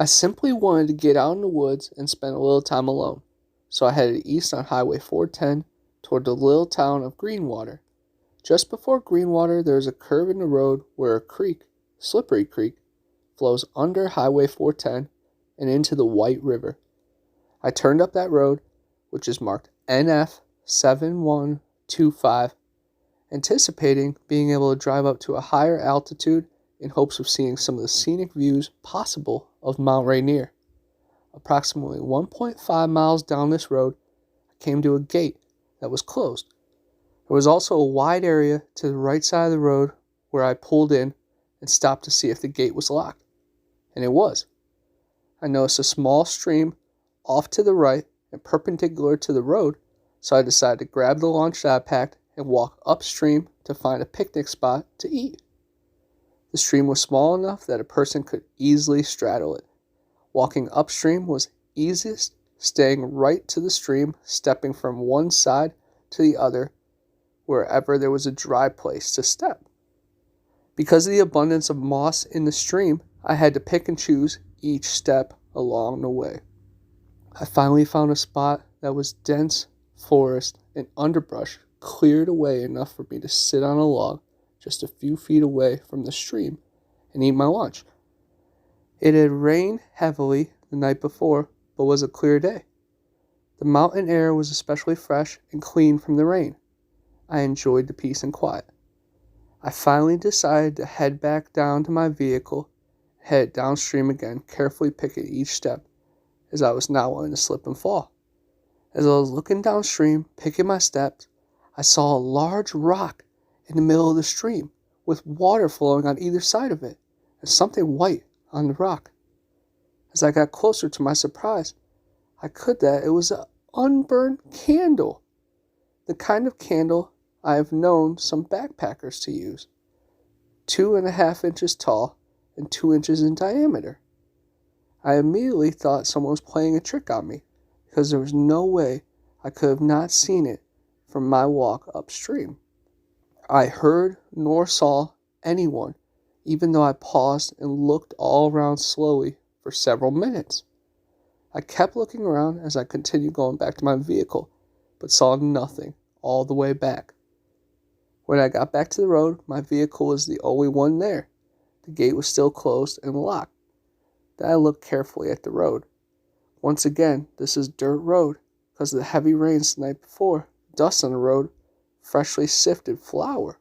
I simply wanted to get out in the woods and spend a little time alone, so I headed east on Highway 410 toward the little town of Greenwater. Just before Greenwater, there is a curve in the road where a creek, Slippery Creek, flows under Highway 410 and into the White River. I turned up that road, which is marked NF 7125, anticipating being able to drive up to a higher altitude in hopes of seeing some of the scenic views possible of Mount Rainier. Approximately 1.5 miles down this road, I came to a gate that was closed. There was also a wide area to the right side of the road where I pulled in and stopped to see if the gate was locked. And it was. I noticed a small stream off to the right and perpendicular to the road, so I decided to grab the lunch that I packed and walk upstream to find a picnic spot to eat. The stream was small enough that a person could easily straddle it. Walking upstream was easiest, staying right to the stream, stepping from one side to the other wherever there was a dry place to step. Because of the abundance of moss in the stream, I had to pick and choose each step along the way. I finally found a spot that was dense forest and underbrush cleared away enough for me to sit on a log just a few feet away from the stream and eat my lunch. It had rained heavily the night before, but was a clear day. The mountain air was especially fresh and clean from the rain. I enjoyed the peace and quiet. I finally decided to head back down to my vehicle, head downstream again, carefully picking each step, as I was not wanting to slip and fall. As I was looking downstream, picking my steps, I saw a large rock in the middle of the stream, with water flowing on either side of it, and something white on the rock. As I got closer, to my surprise, it was an unburned candle. The kind of candle I have known some backpackers to use. 2.5 inches tall and 2 inches in diameter. I immediately thought someone was playing a trick on me, because there was no way I could have not seen it from my walk upstream. I heard nor saw anyone, even though I paused and looked all around slowly for several minutes. I kept looking around as I continued going back to my vehicle, but saw nothing all the way back. When I got back to the road, my vehicle was the only one there. The gate was still closed and locked. Then I looked carefully at the road. Once again, this is dirt road. Because of the heavy rains the night before, dust on the road, freshly sifted flour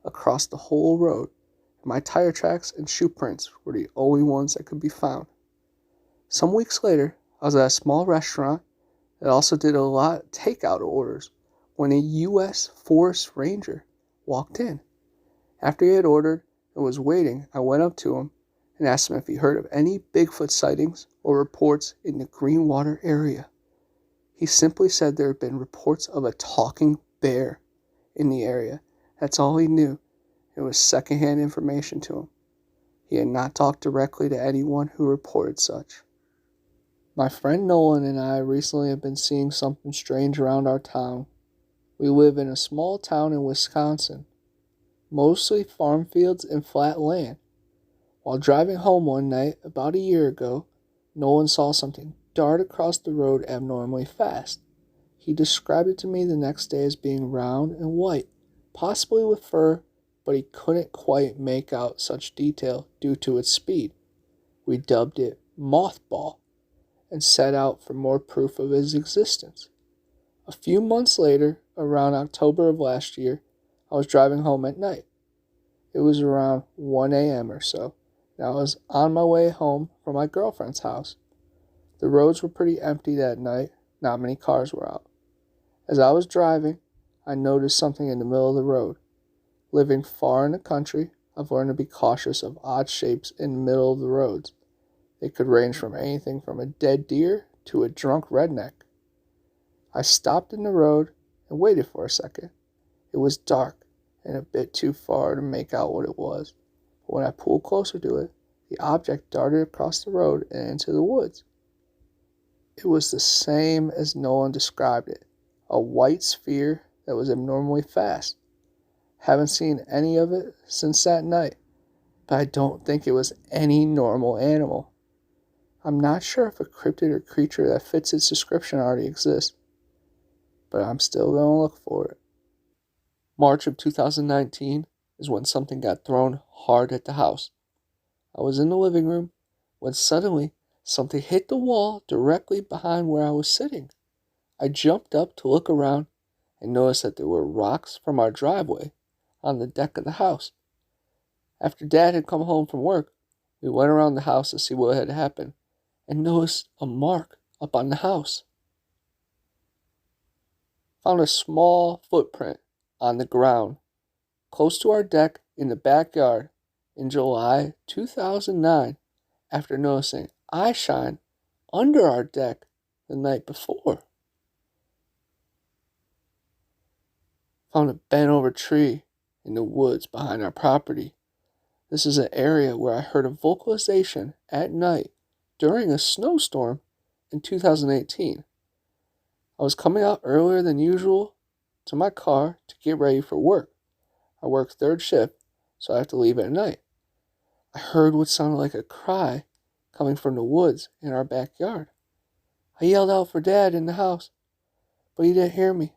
across the whole road. My tire tracks and shoe prints were the only ones that could be found. Some weeks later, I was at a small restaurant that also did a lot of takeout orders when a U.S. Forest Ranger walked in. After he had ordered and was waiting, I went up to him and asked him if he heard of any Bigfoot sightings or reports in the Greenwater area. He simply said there had been reports of a talking bear in the area. That's all he knew. It was secondhand information to him. He had not talked directly to anyone who reported such. My friend Nolan and I recently have been seeing something strange around our town. We live in a small town in Wisconsin, mostly farm fields and flat land. While driving home one night about a year ago, Nolan saw something dart across the road abnormally fast. He described it to me the next day as being round and white, possibly with fur, but he couldn't quite make out such detail due to its speed. We dubbed it Mothball and set out for more proof of its existence. A few months later, around October of last year, I was driving home at night. It was around 1 a.m. or so, and I was on my way home from my girlfriend's house. The roads were pretty empty that night, not many cars were out. As I was driving, I noticed something in the middle of the road. Living far in the country, I've learned to be cautious of odd shapes in the middle of the roads. They could range from anything from a dead deer to a drunk redneck. I stopped in the road and waited for a second. It was dark and a bit too far to make out what it was. But when I pulled closer to it, the object darted across the road and into the woods. It was the same as Nolan described it, a white sphere that was abnormally fast. Haven't seen any of it since that night, but I don't think it was any normal animal. I'm not sure if a cryptid or creature that fits its description already exists, but I'm still going to look for it. March of 2019 is when something got thrown hard at the house. I was in the living room when suddenly something hit the wall directly behind where I was sitting. I jumped up to look around and noticed that there were rocks from our driveway on the deck of the house. After Dad had come home from work, we went around the house to see what had happened and noticed a mark up on the house. Found a small footprint on the ground close to our deck in the backyard in July 2009 after noticing eye shine under our deck the night before. Found a bent over tree in the woods behind our property. This is an area where I heard a vocalization at night during a snowstorm in 2018. I was coming out earlier than usual to my car to get ready for work. I work third shift, so I have to leave at night. I heard what sounded like a cry coming from the woods in our backyard. I yelled out for Dad in the house, but he didn't hear me.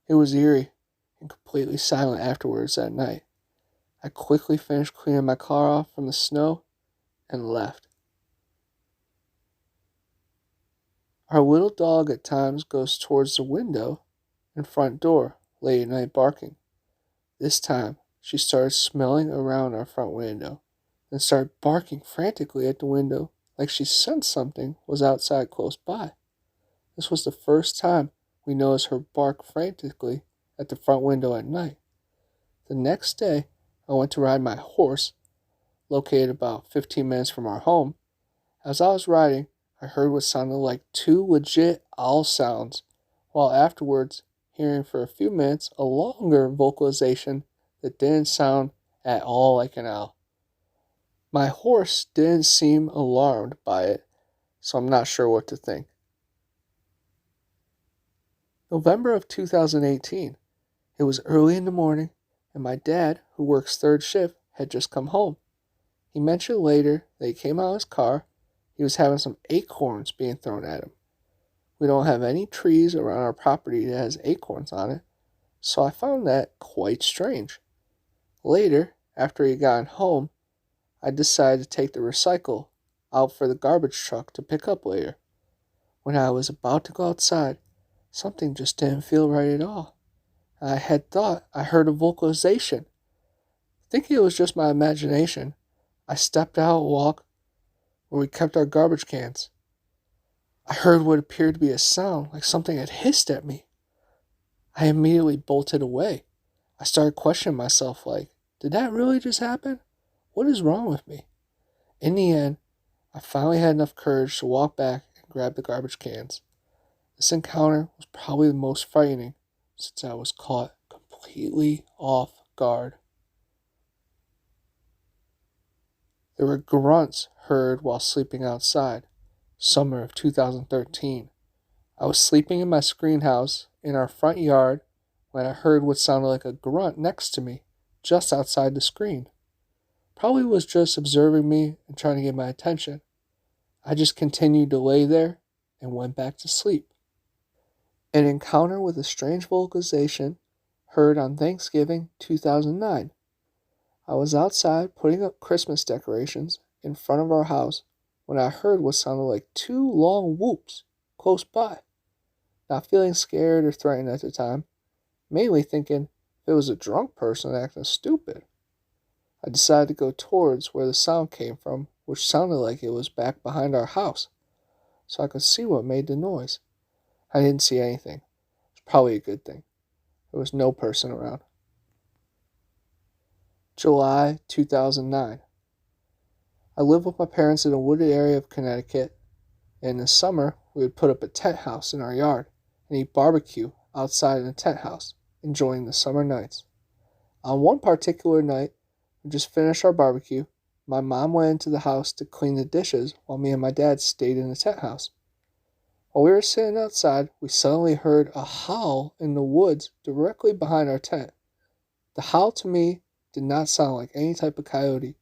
It was eerie and completely silent afterwards that night. I quickly finished cleaning my car off from the snow and left. Our little dog at times goes towards the window and front door late at night barking. This time, she started smelling around our front window, then started barking frantically at the window like she sensed something was outside close by. This was the first time we noticed her bark frantically at the front window at night. The next day, I went to ride my horse, located about 15 minutes from our home. As I was riding, I heard what sounded like two legit owl sounds, while afterwards hearing for a few minutes a longer vocalization that didn't sound at all like an owl. My horse didn't seem alarmed by it, so I'm not sure what to think. November of 2018. It was early in the morning, and my dad, who works third shift, had just come home. He mentioned later that he came out of his car. He was having some acorns being thrown at him. We don't have any trees around our property that has acorns on it, so I found that quite strange. Later, after he got home, I decided to take the recycle out for the garbage truck to pick up later. When I was about to go outside, something just didn't feel right at all. I had thought I heard a vocalization. Thinking it was just my imagination, I stepped out and walked where we kept our garbage cans. I heard what appeared to be a sound like something had hissed at me. I immediately bolted away. I started questioning myself like, did that really just happen? What is wrong with me? In the end, I finally had enough courage to walk back and grab the garbage cans. This encounter was probably the most frightening since I was caught completely off guard. There were grunts heard while sleeping outside. Summer of 2013. I was sleeping in my screen house in our front yard when I heard what sounded like a grunt next to me, just outside the screen. Probably was just observing me and trying to get my attention. I just continued to lay there and went back to sleep. An encounter with a strange vocalization heard on Thanksgiving 2009. I was outside putting up Christmas decorations in front of our house when I heard what sounded like two long whoops close by. Not feeling scared or threatened at the time, mainly thinking if it was a drunk person acting stupid. I decided to go towards where the sound came from, which sounded like it was back behind our house, so I could see what made the noise. I didn't see anything. It was probably a good thing. There was no person around. July 2009. I lived with my parents in a wooded area of Connecticut, and in the summer we would put up a tent house in our yard and eat barbecue outside in the tent house, enjoying the summer nights. On one particular night, we just finished our barbecue. My mom went into the house to clean the dishes while me and my dad stayed in the tent house. While we were sitting outside, we suddenly heard a howl in the woods directly behind our tent. The howl to me did not sound like any type of coyote.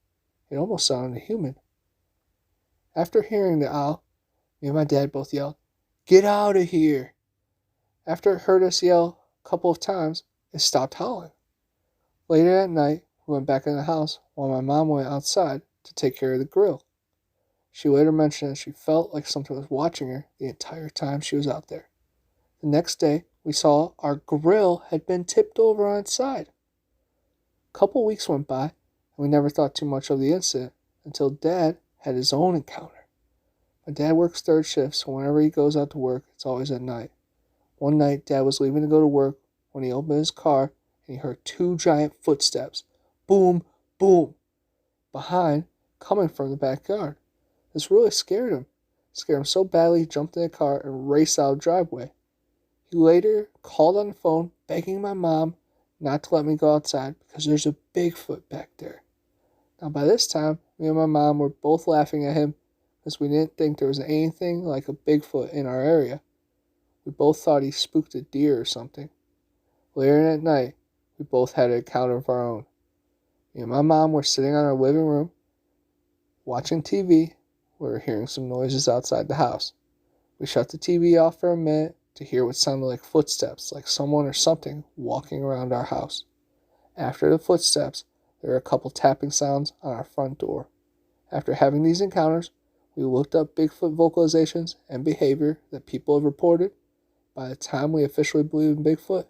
It almost sounded human. After hearing the owl, me and my dad both yelled, "Get out of here!" After it heard us yell a couple of times, it stopped howling. Later at night, we went back in the house while my mom went outside to take care of the grill. She later mentioned that she felt like something was watching her the entire time she was out there. The next day, we saw our grill had been tipped over on its side. A couple weeks went by, and we never thought too much of the incident until Dad had his own encounter. My dad works third shift, so whenever he goes out to work, it's always at night. One night, Dad was leaving to go to work when he opened his car and he heard two giant footsteps. Boom, boom, behind, coming from the backyard. This really scared him. It scared him so badly he jumped in the car and raced out of the driveway. He later called on the phone, begging my mom not to let me go outside because there's a Bigfoot back there. Now by this time, me and my mom were both laughing at him because we didn't think there was anything like a Bigfoot in our area. We both thought he spooked a deer or something. Later that night, we both had an encounter of our own. Me and my mom were sitting in our living room, watching TV. We were hearing some noises outside the house. We shut the TV off for a minute to hear what sounded like footsteps, like someone or something walking around our house. After the footsteps, there were a couple tapping sounds on our front door. After having these encounters, we looked up Bigfoot vocalizations and behavior that people have reported. By the time we officially believed in Bigfoot,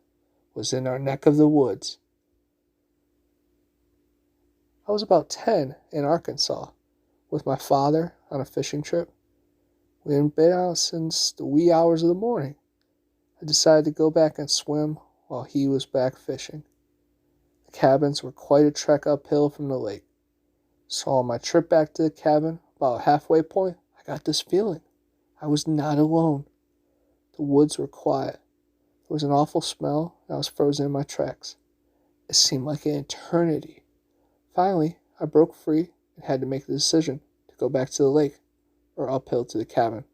was in our neck of the woods. I was about 10 in Arkansas with my father on a fishing trip. We hadn't been out since the wee hours of the morning. I decided to go back and swim while he was back fishing. The cabins were quite a trek uphill from the lake. So on my trip back to the cabin, about a halfway point, I got this feeling. I was not alone. The woods were quiet. There was an awful smell, and I was frozen in my tracks. It seemed like an eternity. Finally, I broke free and had to make the decision to go back to the lake or uphill to the cabin.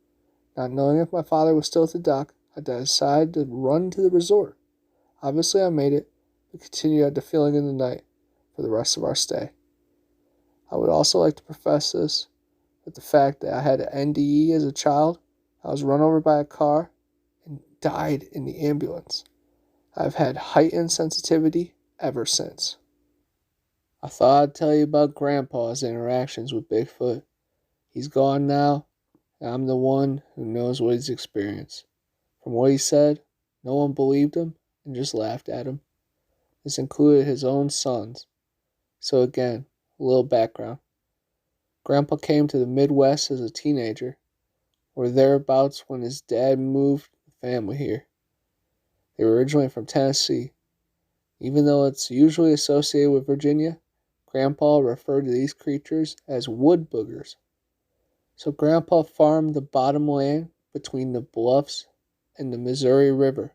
Not knowing if my father was still at the dock, I decided to run to the resort. Obviously, I made it, but continued the feeling in the night for the rest of our stay. I would also like to preface this with the fact that I had an NDE as a child. I was run over by a car and died in the ambulance. I've had heightened sensitivity ever since. I thought I'd tell you about Grandpa's interactions with Bigfoot. He's gone now, and I'm the one who knows what he's experienced. From what he said, no one believed him and just laughed at him. This included his own sons. So again, a little background. Grandpa came to the Midwest as a teenager, or thereabouts when his dad moved the family here. They were originally from Tennessee. Even though it's usually associated with Virginia, Grandpa referred to these creatures as wood boogers. So Grandpa farmed the bottom land between the bluffs and the Missouri River,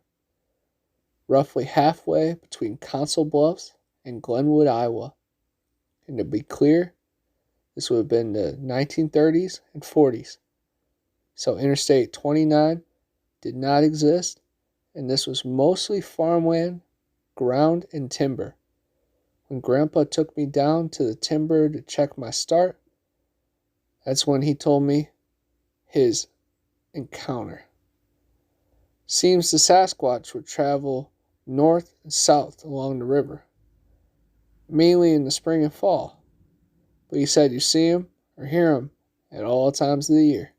roughly halfway between Council Bluffs and Glenwood, Iowa. And to be clear, this would have been the 1930s and 40s. So Interstate 29 did not exist, and this was mostly farmland, ground, and timber. When Grandpa took me down to the timber to check my start, that's when he told me his encounter. Seems the Sasquatch would travel north and south along the river, mainly in the spring and fall. But he said you see him or hear him at all times of the year.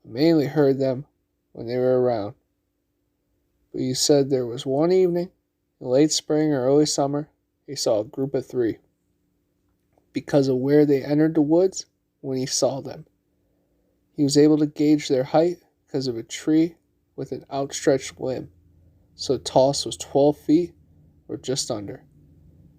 I mainly heard them when they were around. But he said there was one evening in late spring or early summer, he saw a group of 3 because of where they entered the woods when he saw them. He was able to gauge their height because of a tree with an outstretched limb, so the tallest was 12 feet or just under.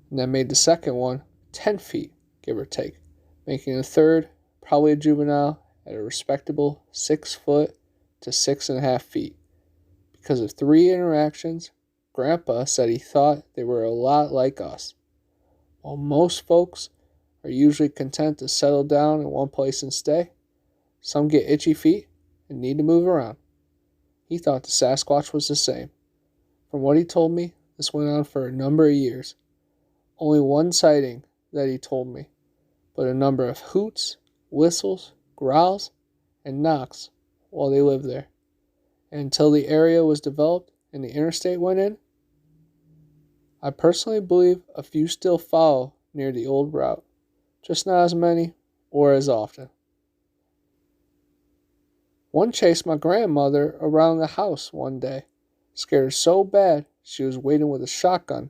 And that made the second one 10 feet, give or take, making the third probably a juvenile at a respectable 6 foot to 6.5 feet. Because of 3 interactions, Grandpa said he thought they were a lot like us. While most folks are usually content to settle down in one place and stay, some get itchy feet and need to move around. He thought the Sasquatch was the same. From what he told me, this went on for a number of years. Only one sighting that he told me, but a number of hoots, whistles, growls, and knocks while they lived there. And until the area was developed and the interstate went in, I personally believe a few still follow near the old route, just not as many or as often. One chased my grandmother around the house one day, scared her so bad she was waiting with a shotgun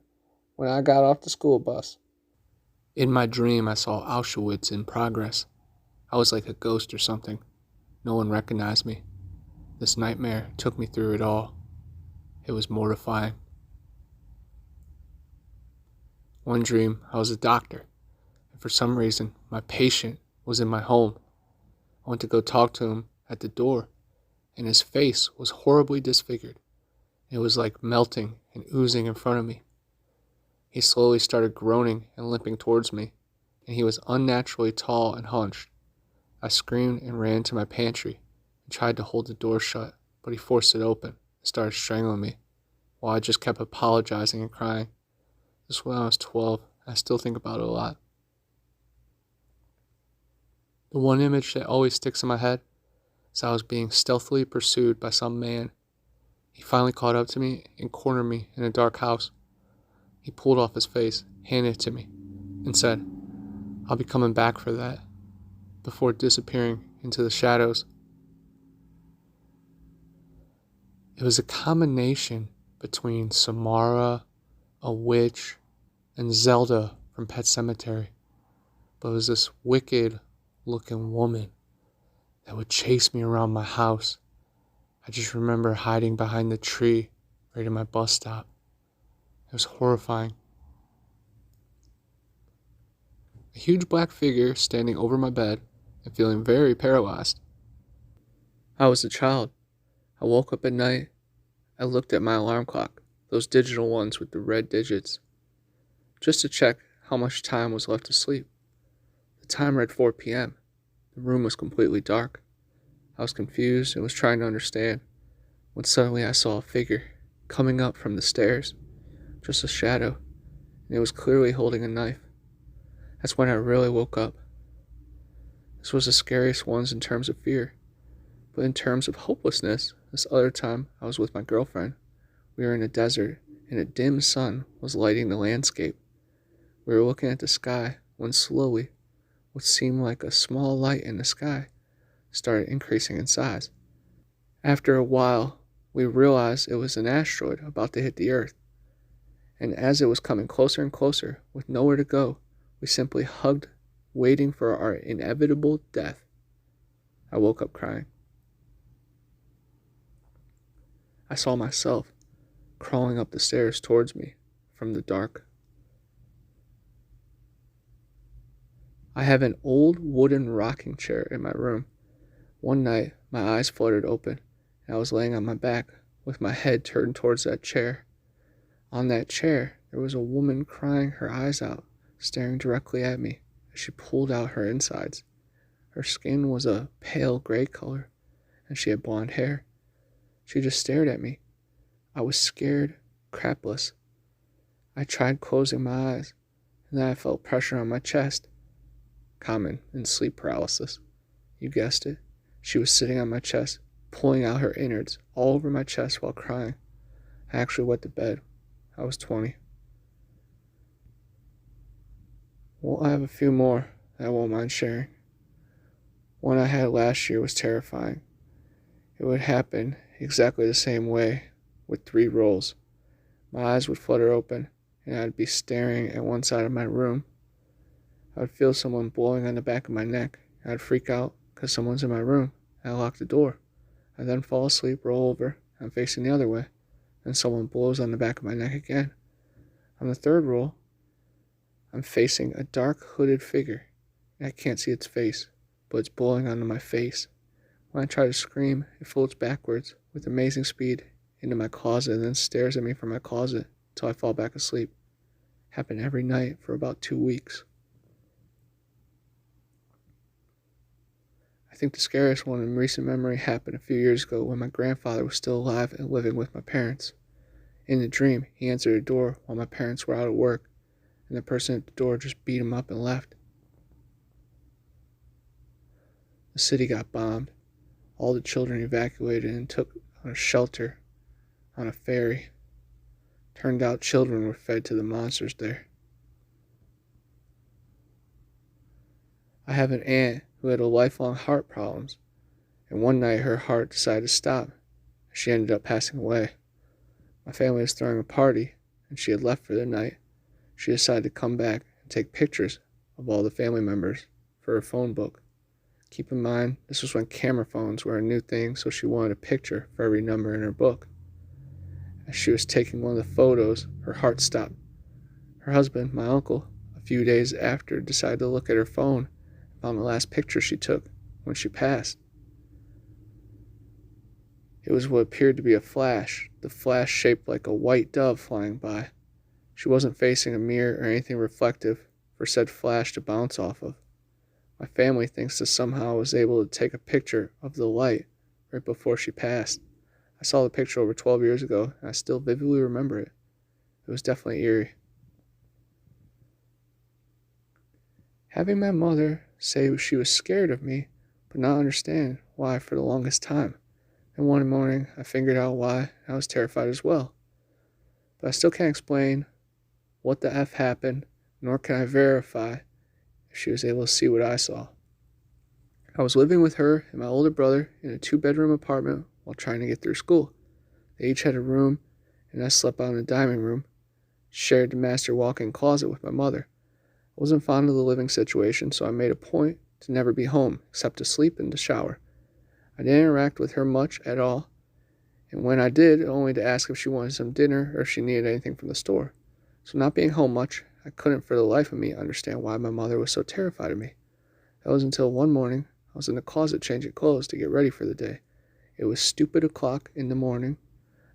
when I got off the school bus. In my dream, I saw Auschwitz in progress. I was like a ghost or something. No one recognized me. This nightmare took me through it all. It was mortifying. One dream, I was a doctor, and for some reason, my patient was in my home. I went to go talk to him at the door, and his face was horribly disfigured. It was like melting and oozing in front of me. He slowly started groaning and limping towards me, and he was unnaturally tall and hunched. I screamed and ran to my pantry and tried to hold the door shut, but he forced it open and started strangling me, while I just kept apologizing and crying. This was when I was 12, and I still think about it a lot. The one image that always sticks in my head is I was being stealthily pursued by some man. He finally caught up to me and cornered me in a dark house. He pulled off his face, handed it to me, and said, "I'll be coming back for that," before disappearing into the shadows. It was a combination between Samara, a witch, and Zelda from Pet Sematary, but it was this wicked-looking woman that would chase me around my house. I just remember hiding behind the tree right at my bus stop. It was horrifying. A huge black figure standing over my bed and feeling very paralyzed. I was a child. I woke up at night. I looked at my alarm clock, those digital ones with the red digits, just to check how much time was left to sleep. The time read 4 p.m. The room was completely dark. I was confused and was trying to understand when suddenly I saw a figure coming up from the stairs, just a shadow, and it was clearly holding a knife. That's when I really woke up. This was the scariest ones in terms of fear, but in terms of hopelessness, this other time I was with my girlfriend. We were in a desert, and a dim sun was lighting the landscape. We were looking at the sky when slowly, what seemed like a small light in the sky started increasing in size. After a while, we realized it was an asteroid about to hit the Earth. And as it was coming closer and closer, with nowhere to go, we simply hugged, waiting for our inevitable death. I woke up crying. I saw myself crawling up the stairs towards me from the dark. I have an old wooden rocking chair in my room. One night, my eyes fluttered open, and I was laying on my back with my head turned towards that chair. On that chair, there was a woman crying her eyes out, staring directly at me as she pulled out her insides. Her skin was a pale gray color, and she had blonde hair. She just stared at me. I was scared, crapless. I tried closing my eyes, and then I felt pressure on my chest. Common in sleep paralysis. You guessed it. She was sitting on my chest, pulling out her innards all over my chest while crying. I actually went to bed. I was 20. Well, I have a few more that I won't mind sharing. One I had last year was terrifying. It would happen exactly the same way, with 3 rolls. My eyes would flutter open, and I'd be staring at one side of my room. I would feel someone blowing on the back of my neck. I'd freak out because someone's in my room. I lock the door. I then fall asleep, roll over. I'm facing the other way. Then someone blows on the back of my neck again. On the 3rd roll, I'm facing a dark hooded figure, and I can't see its face, but it's blowing onto my face. When I try to scream, it floats backwards with amazing speed into my closet and then stares at me from my closet until I fall back asleep. Happened every night for about 2 weeks. I think the scariest one in recent memory happened a few years ago when my grandfather was still alive and living with my parents. In the dream, he answered a door while my parents were out at work, and the person at the door just beat him up and left. The city got bombed. All the children evacuated and took on a shelter on a ferry. Turned out children were fed to the monsters there. I have an aunt who had lifelong heart problems, and one night her heart decided to stop. She ended up passing away. My family was throwing a party, and she had left for the night. She decided to come back and take pictures of all the family members for her phone book. Keep in mind, this was when camera phones were a new thing, so she wanted a picture for every number in her book. As she was taking one of the photos, her heart stopped. Her husband, my uncle, a few days after, decided to look at her phone and found the last picture she took when she passed. It was what appeared to be a flash, the flash shaped like a white dove flying by. She wasn't facing a mirror or anything reflective for said flash to bounce off of. My family thinks that somehow I was able to take a picture of the light right before she passed. I saw the picture over 12 years ago, and I still vividly remember it. It was definitely eerie. Having my mother say she was scared of me, but not understand why for the longest time. And one morning, I figured out why I was terrified as well. But I still can't explain what the F happened, nor can I verify if she was able to see what I saw. I was living with her and my older brother in a 2-bedroom apartment while trying to get through school. They each had a room, and I slept out in the dining room, shared the master walk-in closet with my mother. I wasn't fond of the living situation, so I made a point to never be home except to sleep and to shower. I didn't interact with her much at all, and when I did, only to ask if she wanted some dinner or if she needed anything from the store. So not being home much, I couldn't for the life of me understand why my mother was so terrified of me. That was until one morning I was in the closet changing clothes to get ready for the day. It was stupid o'clock in the morning.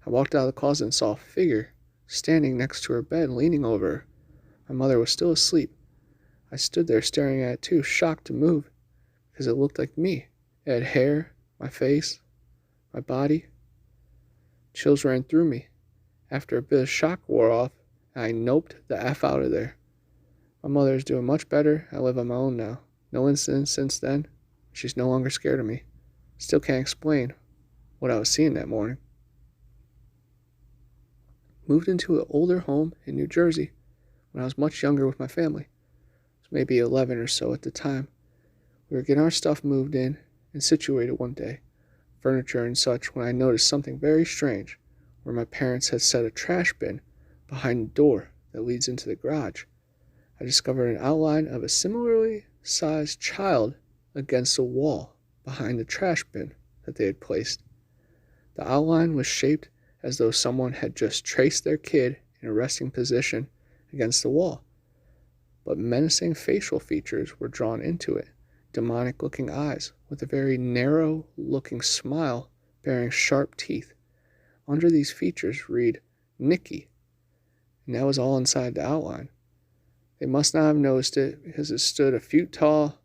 I walked out of the closet and saw a figure standing next to her bed, leaning over her. My mother was still asleep. I stood there staring at it too, shocked to move, because it looked like me. It had hair, my face, my body. Chills ran through me. After a bit of shock wore off, I noped the F out of there. My mother is doing much better. I live on my own now. No incidents since then. She's no longer scared of me. Still can't explain what I was seeing that morning. Moved into an older home in New Jersey when I was much younger with my family. I was maybe 11 or so at the time. We were getting our stuff moved in and situated one day, furniture and such, when I noticed something very strange, where my parents had set a trash bin behind the door that leads into the garage. I discovered an outline of a similarly sized child against the wall behind the trash bin that they had placed. The outline was shaped as though someone had just traced their kid in a resting position against the wall, but menacing facial features were drawn into it. Demonic-looking eyes with a very narrow-looking smile bearing sharp teeth. Under these features read, "Nikki," and that was all inside the outline. They must not have noticed it because it stood a feet tall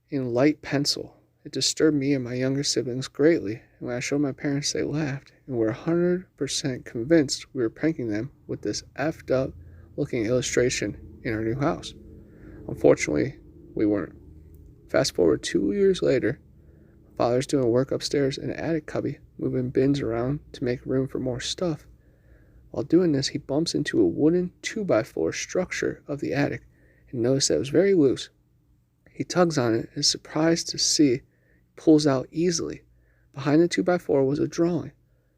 in light pencil. It disturbed me and my younger siblings greatly, and when I showed my parents, they laughed and were 100% convinced we were pranking them with this effed up looking illustration in our new house. Unfortunately, we weren't. Fast forward 2 years later, my father's doing work upstairs in the attic cubby, moving bins around to make room for more stuff. While doing this, he bumps into a wooden 2x4 structure of the attic and noticed that it was very loose. He tugs on it and is surprised to see it pulls out easily. Behind the 2x4 was a drawing,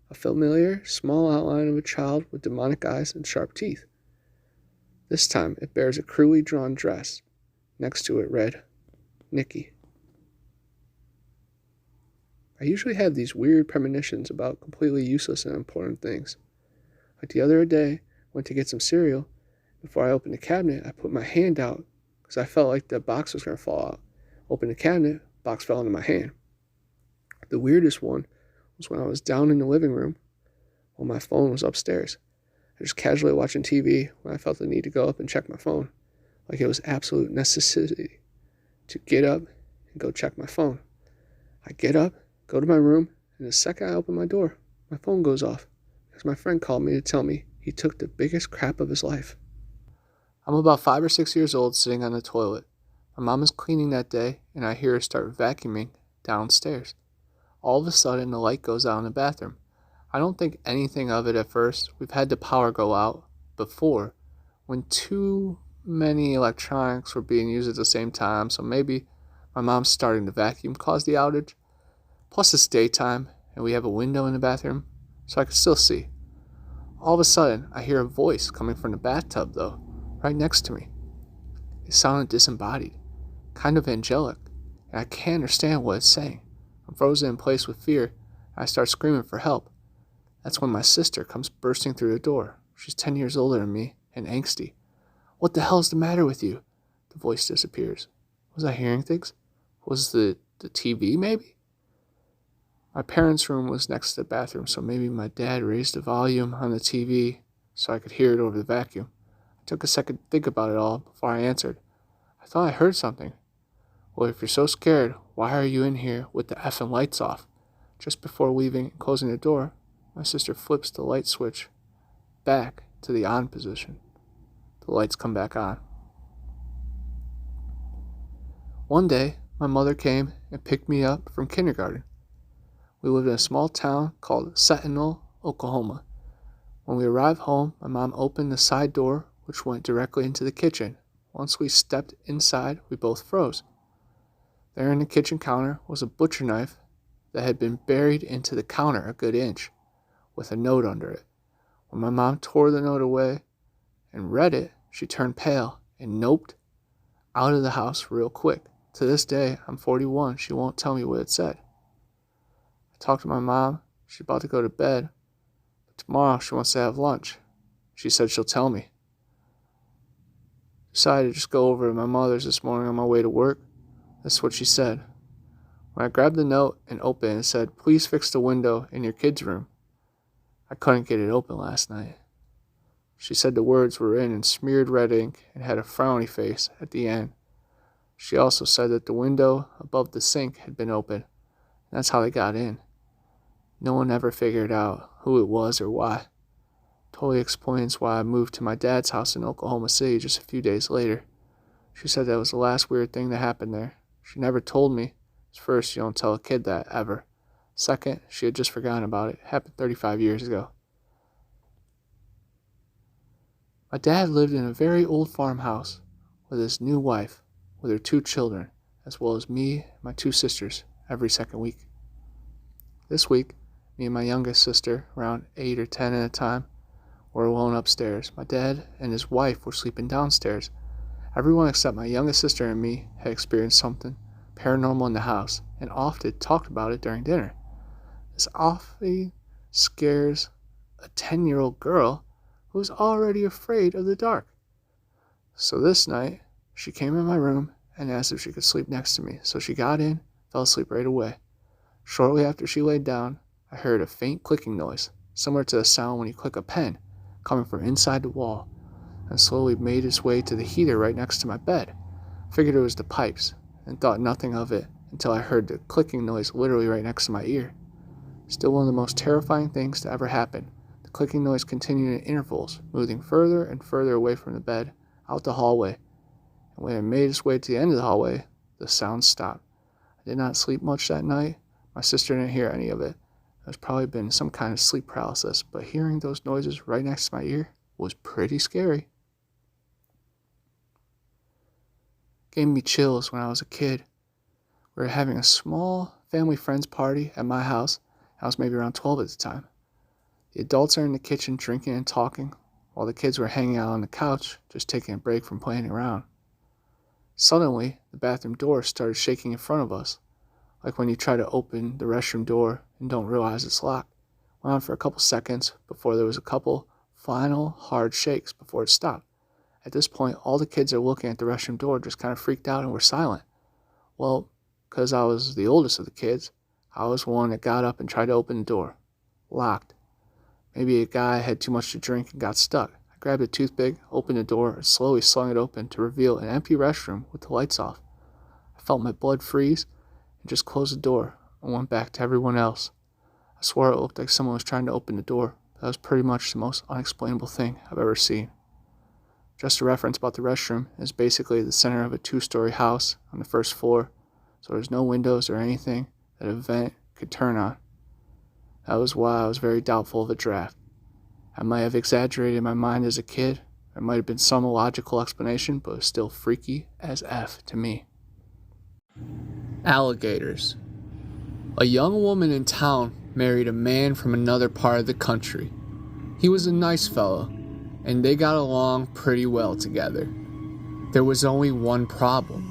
a familiar small outline of a child with demonic eyes and sharp teeth. This time it bears a crudely drawn dress. Next to it read, "Nikki." I usually have these weird premonitions about completely useless and important things. Like the other day, I went to get some cereal. Before I opened the cabinet, I put my hand out because I felt like the box was going to fall out. Opened the cabinet, box fell into my hand. The weirdest one was when I was down in the living room while my phone was upstairs. I was casually watching TV when I felt the need to go up and check my phone, like it was absolute necessity to get up and go check my phone. I get up, go to my room, and the second I open my door, my phone goes off because my friend called me to tell me he took the biggest crap of his life. I'm about 5 or 6 years old, sitting on the toilet. My mom is cleaning that day, and I hear her start vacuuming downstairs. All of a sudden, the light goes out in the bathroom. I don't think anything of it at first. We've had the power go out before when too many electronics were being used at the same time, so maybe my mom's starting to vacuum caused the outage. Plus, it's daytime, and we have a window in the bathroom, so I can still see. All of a sudden, I hear a voice coming from the bathtub, though, right next to me. It sounded disembodied, kind of angelic, and I can't understand what it's saying. I'm frozen in place with fear, and I start screaming for help. That's when my sister comes bursting through the door. She's 10 years older than me, and angsty. "What the hell's the matter with you?" The voice disappears. Was I hearing things? Was the TV, maybe? My parents' room was next to the bathroom, so maybe my dad raised the volume on the TV so I could hear it over the vacuum. I took a second to think about it all before I answered. I thought I heard something. "Well, if you're so scared, why are you in here with the effing lights off?" Just before leaving and closing the door, my sister flips the light switch back to the on position. The lights come back on. One day, my mother came and picked me up from kindergarten. We lived in a small town called Sentinel, Oklahoma. When we arrived home, my mom opened the side door, which went directly into the kitchen. Once we stepped inside, we both froze. There in the kitchen counter was a butcher knife that had been buried into the counter a good inch, with a note under it. When my mom tore the note away and read it, she turned pale and noped out of the house real quick. To this day, I'm 41, she won't tell me what it said. I talked to my mom. She's about to go to bed, but tomorrow she wants to have lunch. She said she'll tell me. Decided to just go over to my mother's this morning on my way to work. This is what she said. When I grabbed the note and opened it, it said, "Please fix the window in your kid's room. I couldn't get it open last night." She said the words were in smeared red ink and had a frowny face at the end. She also said that the window above the sink had been open, and that's how they got in. No one ever figured out who it was or why. Totally explains why I moved to my dad's house in Oklahoma City just a few days later. She said that was the last weird thing that happened there. She never told me. First, you don't tell a kid that, ever. Second, she had just forgotten about it. It happened 35 years ago. My dad lived in a very old farmhouse with his new wife, with her 2 children, as well as me and my 2 sisters, every second week. This week, me and my youngest sister, around 8 or 10 at a time, were alone upstairs. My dad and his wife were sleeping downstairs. Everyone except my youngest sister and me had experienced something paranormal in the house, and often talked about it during dinner. This often scares a 10-year-old girl who was already afraid of the dark. So this night, she came in my room and asked if she could sleep next to me. So she got in, fell asleep right away. Shortly after she laid down, I heard a faint clicking noise, similar to the sound when you click a pen, coming from inside the wall, and slowly made its way to the heater right next to my bed. Figured it was the pipes, and thought nothing of it until I heard the clicking noise literally right next to my ear. Still one of the most terrifying things to ever happen. The clicking noise continued in intervals, moving further and further away from the bed, out the hallway. And when it made its way to the end of the hallway, the sound stopped. I did not sleep much that night. My sister didn't hear any of it. There's probably been some kind of sleep paralysis, but hearing those noises right next to my ear was pretty scary. Gave me chills when I was a kid. We were having a small family friends party at my house. I was maybe around 12 at the time. The adults are in the kitchen drinking and talking, while the kids were hanging out on the couch, just taking a break from playing around. Suddenly, the bathroom door started shaking in front of us, like when you try to open the restroom door and don't realize it's locked. Went on for a couple seconds before there was a couple final hard shakes before it stopped. At this point, all the kids are looking at the restroom door, just kind of freaked out and were silent. Well, because I was the oldest of the kids, I was one that got up and tried to open the door. Locked. Maybe a guy had too much to drink and got stuck. I grabbed a toothpick, opened the door, and slowly slung it open to reveal an empty restroom with the lights off. I felt my blood freeze and just closed the door and went back to everyone else. I swore it looked like someone was trying to open the door. That was pretty much the most unexplainable thing I've ever seen. Just a reference about the restroom, is basically the center of a 2-story house on the first floor. so there's no windows or anything that a vent could turn on. That was why I was very doubtful of a draft. I might have exaggerated in my mind as a kid. There might have been some illogical explanation, but it was still freaky as F to me. Alligators. A young woman in town married a man from another part of the country. He was a nice fellow, and they got along pretty well together. There was only one problem.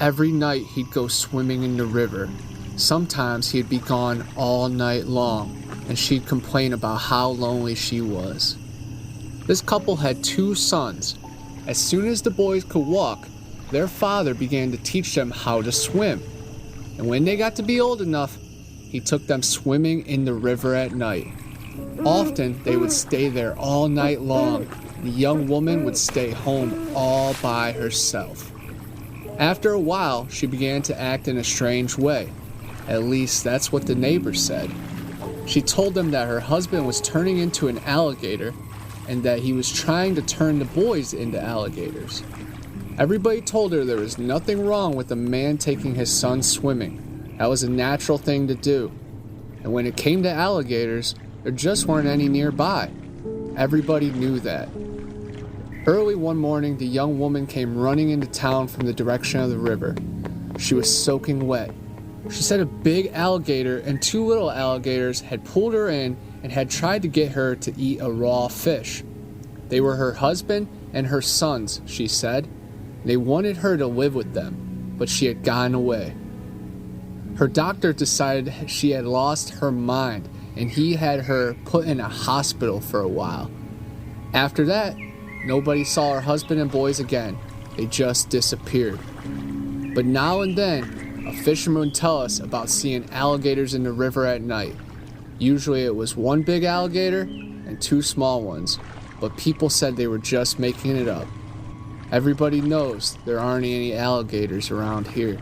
Every night he'd go swimming in the river. Sometimes he'd be gone all night long, and she'd complain about how lonely she was. This couple had 2 sons. As soon as the boys could walk, their father began to teach them how to swim. And when they got to be old enough, he took them swimming in the river at night. Often they would stay there all night long. The young woman would stay home all by herself. After a while, she began to act in a strange way. At least that's what the neighbors said. She told them that her husband was turning into an alligator and that he was trying to turn the boys into alligators. Everybody told her there was nothing wrong with a man taking his son swimming. That was a natural thing to do. And when it came to alligators, there just weren't any nearby. Everybody knew that. Early one morning, the young woman came running into town from the direction of the river. She was soaking wet. She said a big alligator and 2 little alligators had pulled her in and had tried to get her to eat a raw fish. They were her husband and her sons, she said. They wanted her to live with them, but she had gotten away. Her doctor decided she had lost her mind, and he had her put in a hospital for a while. After that, nobody saw her husband and boys again. They just disappeared. But now and then, a fisherman would tell us about seeing alligators in the river at night. Usually it was 1 big alligator and 2 small ones, but people said they were just making it up. Everybody knows there aren't any alligators around here.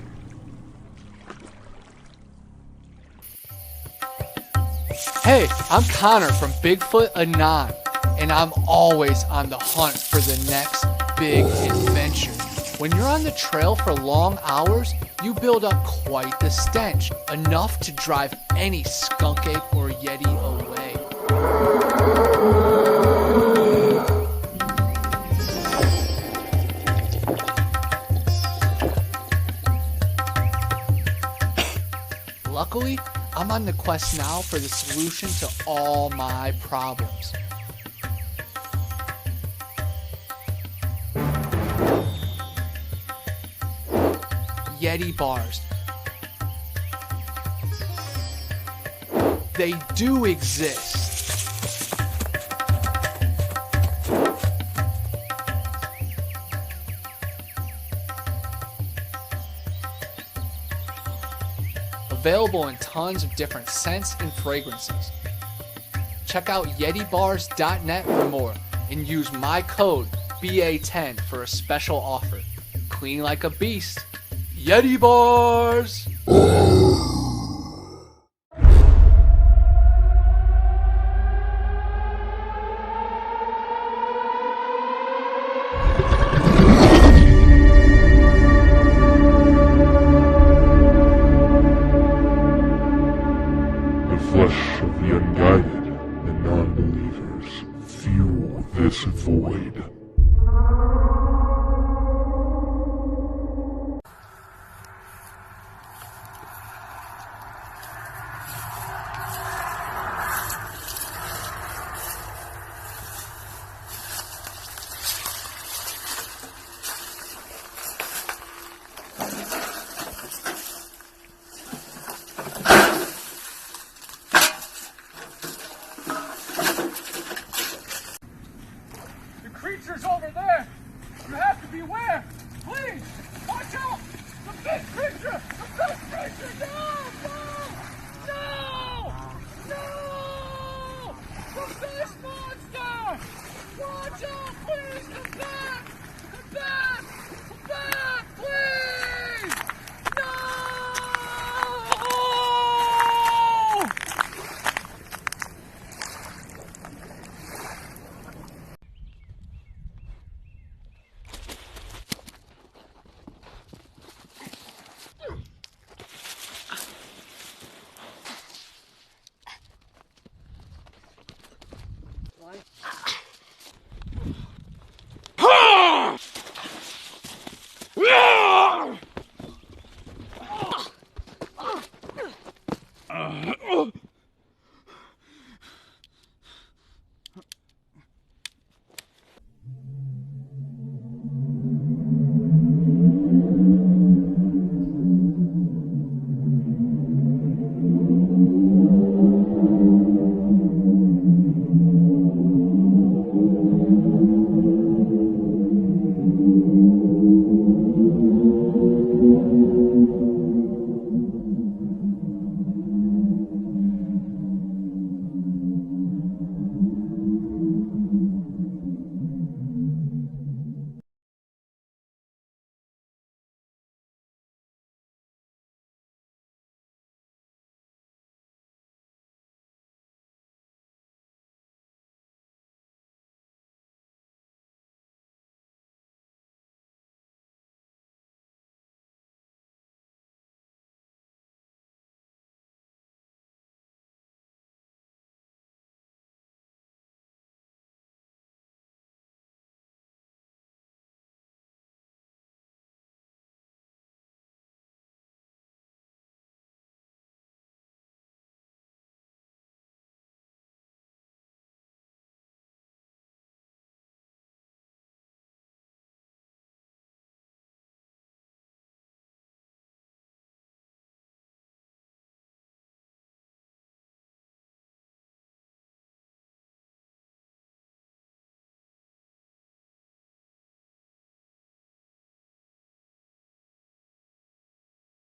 Hey, I'm Connor from Bigfoot Anon, and I'm always on the hunt for the next big adventure. When you're on the trail for long hours, you build up quite the stench, enough to drive any skunk ape or yeti away. Luckily, I'm on the quest now for the solution to all my problems. Yeti bars. They do exist. Available in tons of different scents and fragrances. Check out YetiBars.net for more and use my code BA10 for a special offer. Clean like a beast. Yeti Bars! The flesh of the unguided and non-believers fuel this void.